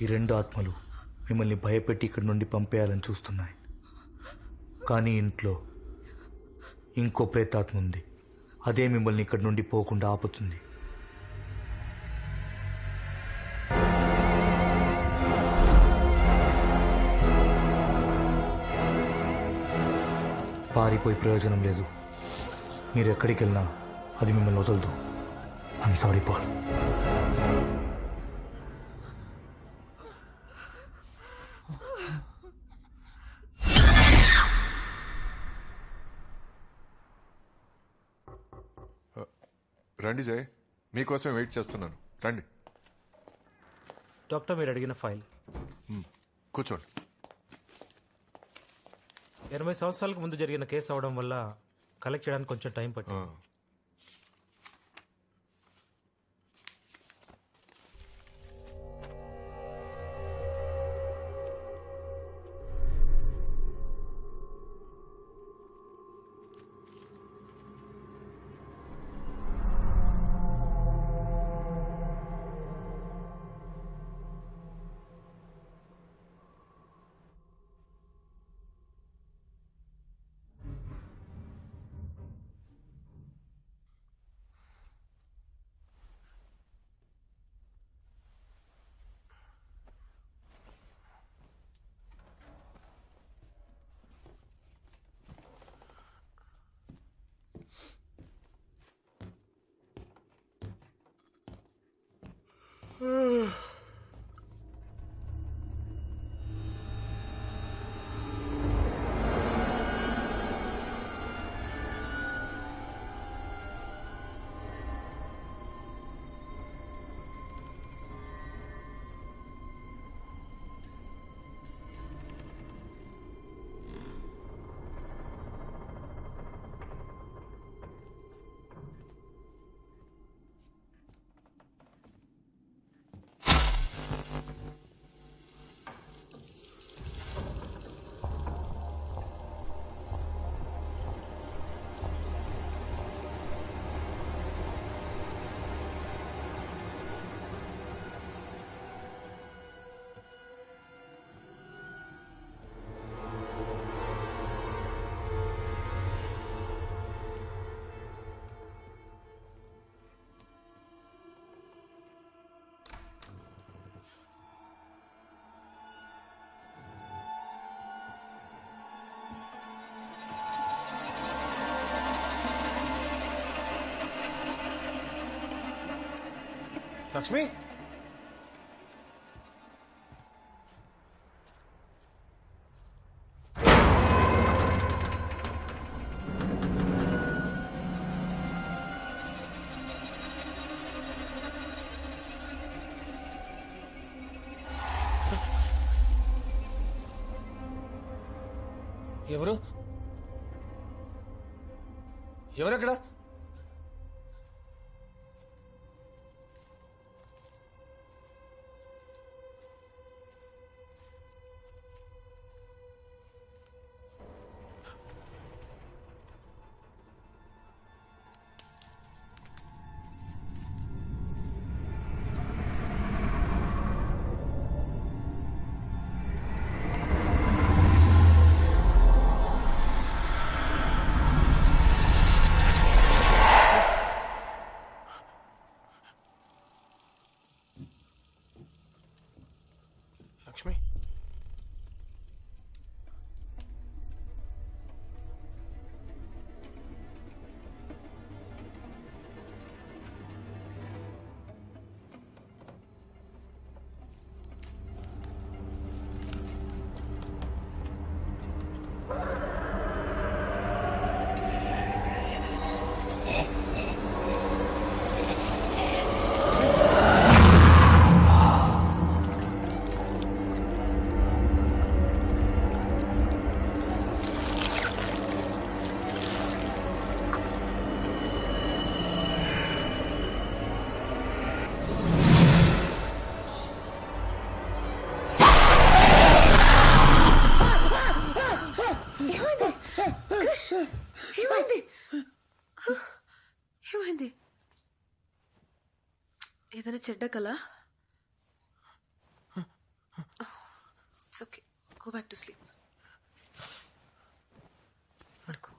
ఈ రెండు ఆత్మలు మిమ్మల్ని భయపెట్టి ఇక్కడి నుండి పంపేయాలని చూస్తున్నాయి. కానీ ఇంట్లో ఇంకో ప్రేతాత్మ ఉంది. అదే మిమ్మల్ని ఇక్కడి నుండి పోకుండా ఆపుతుంది. పారిపోయి ప్రయోజనం లేదు. మీరు ఎక్కడికి వెళ్ళినా అది మిమ్మల్ని వదలదు. I'm sorry Paul. రండి జయ్, మీకోసం వెయిట్ చేస్తున్నాను. రండి. డాక్టర్, మీరు అడిగిన ఫైల్. కూర్చోండి. 80 సంవత్సరాలకు ముందు జరిగిన కేసు అవడం వల్ల కలెక్ట్ చేయడానికి కొంచెం టైం పట్టింది. లక్ష్మి, ఎవరు ఎవరక్కడ? లక్ష్మి, ఏమైంది? ఏదైనా చెడ్డ కల? It's okay, go back to sleep. పడుకో.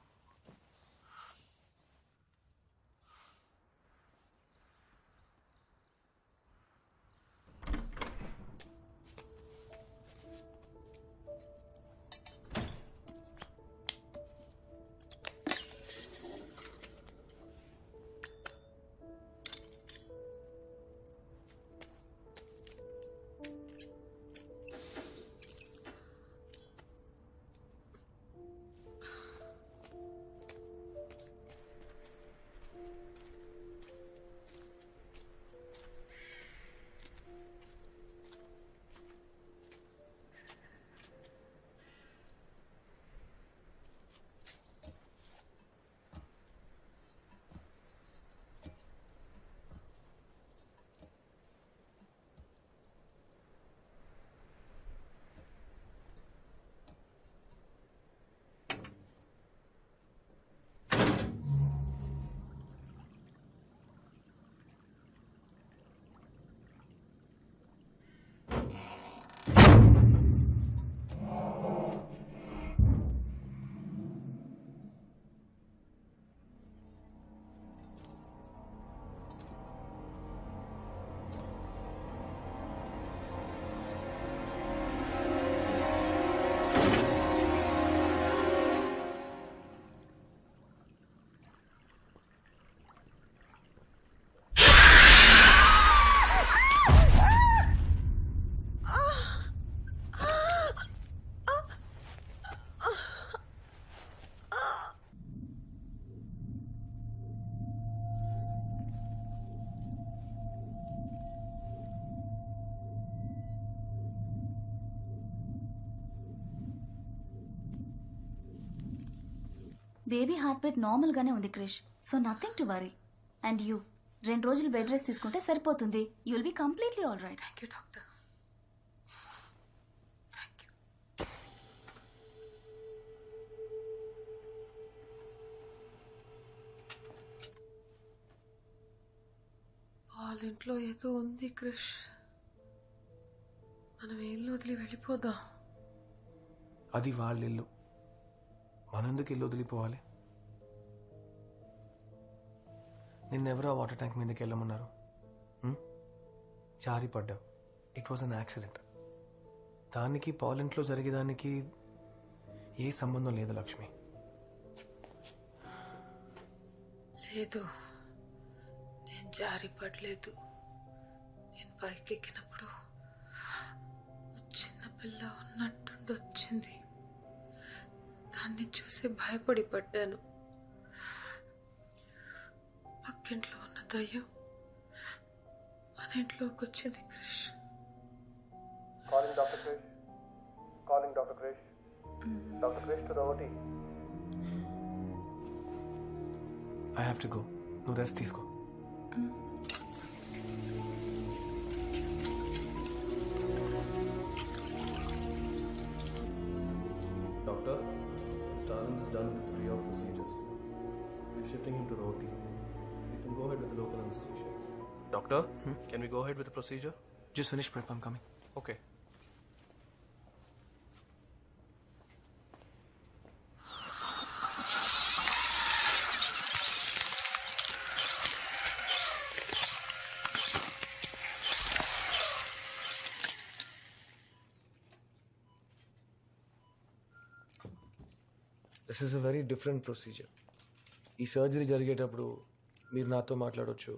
బేబీ హార్ట్ బీట్ నార్మల్ గానే ఉంది Krish, so nothing to worry. And you 2 రోజులు బెడ్ రెస్ట్ తీసుకుంటే సరిపోతుంది. You will be completely all right. Thank you doctor. Thank you. వాళ్ళ ఇంట్లో ఏదో ఉంది క్రిష్. మనం ఇల్లు వదిలి వెళ్ళిపోదాం. అది వాళ్ళ ఇల్లు, మనందుకు ఇల్లు వదిలిపోవాలి? నిన్నెవరో వాటర్ ట్యాంక్ మీదకి వెళ్ళమన్నారు. జారి పడ్డావు. It was an accident. దానికి పాల్ ఇంట్లో జరిగేదానికి ఏ సంబంధం లేదు లక్ష్మి. లేదు, నేను జారి పడలేదు. నేను పైకెక్కినప్పుడు చిన్నపిల్ల ఉన్నట్టుండి వచ్చింది. దాన్ని చూసి భయపడి పడ్డాను. పక్కింట్లో ఉన్న దయ్యం మన ఇంట్లోకి వచ్చింది Krish. Calling Dr. Krish. Calling Dr. Krish. Dr. Krish to the OT. I have to go. నువ్వు రెస్ట్ తీసుకో. Doctor, Stalin is done with his pre-op procedures. We're shifting him to OT. We can go ahead with the local anesthesia. Doctor, can we go ahead with the procedure? Just finish prep, I'm coming. Okay. This is a very different procedure. ఈ surgery జరిగేటప్పుడు మీరు నాతో మాట్లాడవచ్చు,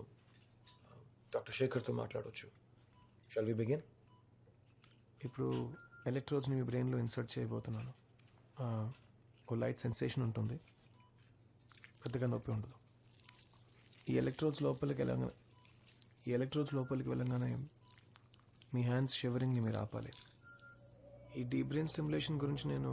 doctor శేఖర్తో మాట్లాడవచ్చు. Shall we begin? ఇప్పుడు ఎలక్ట్రోడ్స్ని మీ బ్రెయిన్లో ఇన్సర్ట్ చేయబోతున్నాను. ఓ లైట్ సెన్సేషన్ ఉంటుంది, పెద్దగా నొప్పి ఉండదు. ఈ ఎలక్ట్రోడ్స్ లోపలికి వెళ్ళగానే మీ హ్యాండ్స్ షివరింగ్ని మీరు ఆపాలి. ఈ డీప్ బ్రెయిన్ స్టిమ్యులేషన్ గురించి నేను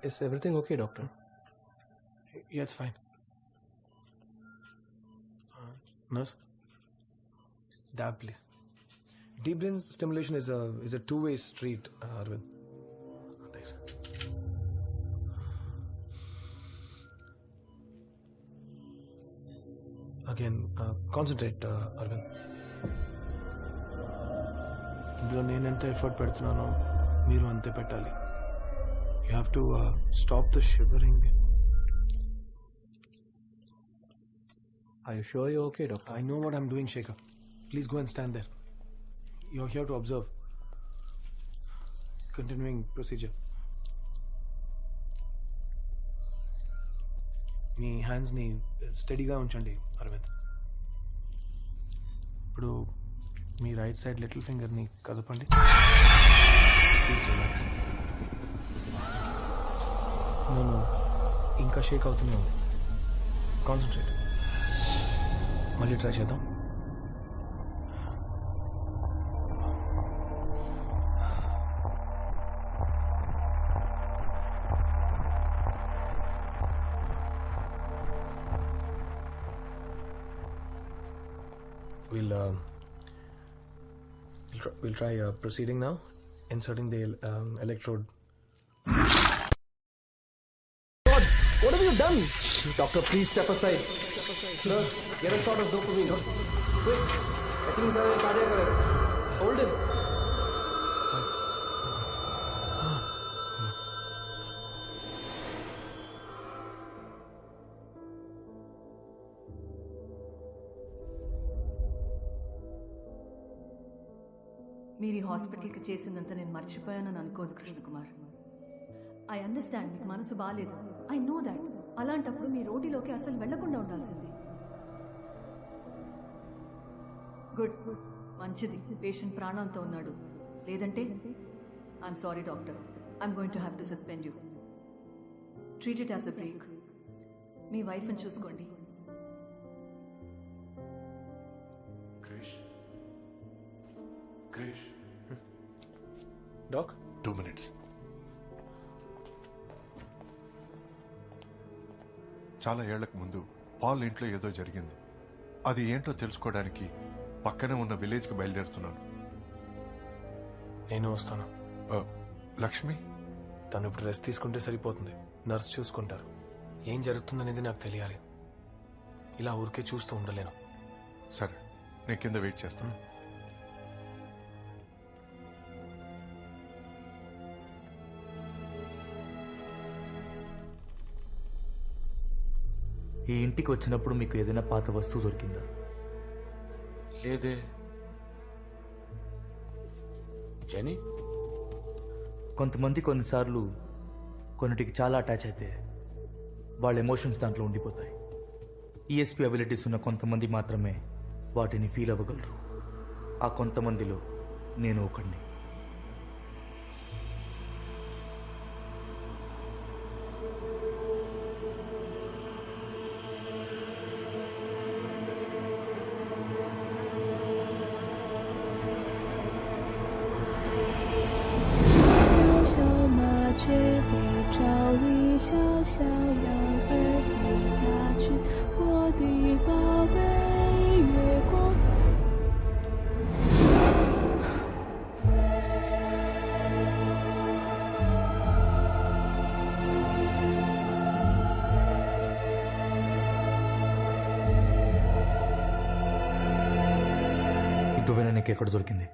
Is everything okay, doctor? Yeah, it's fine. Nurse, dab, please. Deep brain stimulation is a two-way street, Arvind. Thanks. Again concentrate Arvind. ఇందులో నేను ఎంత ఎఫర్ట్ పెడుతున్నానో మీరు అంతే పెట్టాలి. You have to stop the shivering. Are you sure you're okay, doctor? I know what I'm doing, Shekhar. Please go and stand there. You're here to observe. Continuing procedure. మీ హ్యాండ్స్ని స్టడీగా ఉంచండి అరవింద్. ఇప్పుడు మీ రైట్ సైడ్ లిటిల్ ఫింగర్ని కదపండి. Please relax. నేను ఇంకా షేక్ అవుతూనే ఉంది. కాన్సన్ట్రేట్. మళ్ళీ ట్రై చేద్దాం. We'll try proceeding now, inserting the electrode. God, what have you done? Doctor, please step aside. Sir, get a shot of dopamine. Quick, I think he's having a cardiac arrest. Hold him. మీరు ఈ హాస్పిటల్కి చేసిందంతా నేను మర్చిపోయానని అనుకోదు Krishna Kumar. I understand మీకు మనసు బాగాలేదు. I know that. అలాంటప్పుడు మీ రోటీలోకి అసలు వెళ్లకుండా ఉండాల్సింది. గుడ్, మంచిది. పేషెంట్ ప్రాణాలతో ఉన్నాడు. లేదంటే I'm sorry doctor, I'm going to have to suspend you. Treat it as a break. మీ వైఫ్ని చూసుకోండి. Krish, doc 2 minutes. చాలా ఏళ్లకు ముందు పాల్ ఇంట్లో ఏదో జరిగింది. అది ఏంటో తెలుసుకోవడానికి పక్కనే ఉన్న విలేజ్కి బయలుదేరుతున్నాను. నేను వస్తాను. లక్ష్మి, తను ఇప్పుడు రెస్ట్ తీసుకుంటే సరిపోతుంది. నర్స్ చూసుకుంటారు. ఏం జరుగుతుందనేది నాకు తెలియాలి. ఇలా ఊరికే చూస్తూ ఉండలేను. సరే, నేను కింద వెయిట్ చేస్తాను. ఈ ఇంటికి వచ్చినప్పుడు మీకు ఏదైనా పాత వస్తువు దొరికిందా? లేదే. జని, కొంతమంది కొన్నిసార్లు కొన్నిటికి చాలా అటాచ్ అయితే వాళ్ళ ఎమోషన్స్ దాంట్లో ఉండిపోతాయి. ఈఎస్పీ అబిలిటీస్ ఉన్న కొంతమంది మాత్రమే వాటిని ఫీల్ అవ్వగలరు. ఆ కొంతమందిలో నేను ఒకడిని. దువ్వెన నీకు ఎక్కడ దొరికింది?